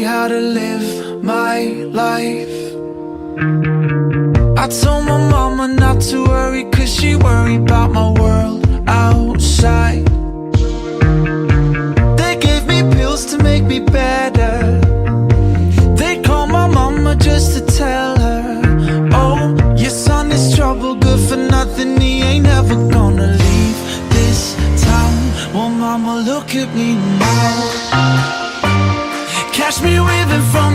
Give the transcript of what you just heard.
me how to live my life. I told my mama not to worry, cause she worried about my world outside. They gave me pills to make me better. They called my mama just to tell her, oh, your son is trouble, good for nothing, he ain't never gonna leave this town. Well, mama, look at me now. Catch me waving from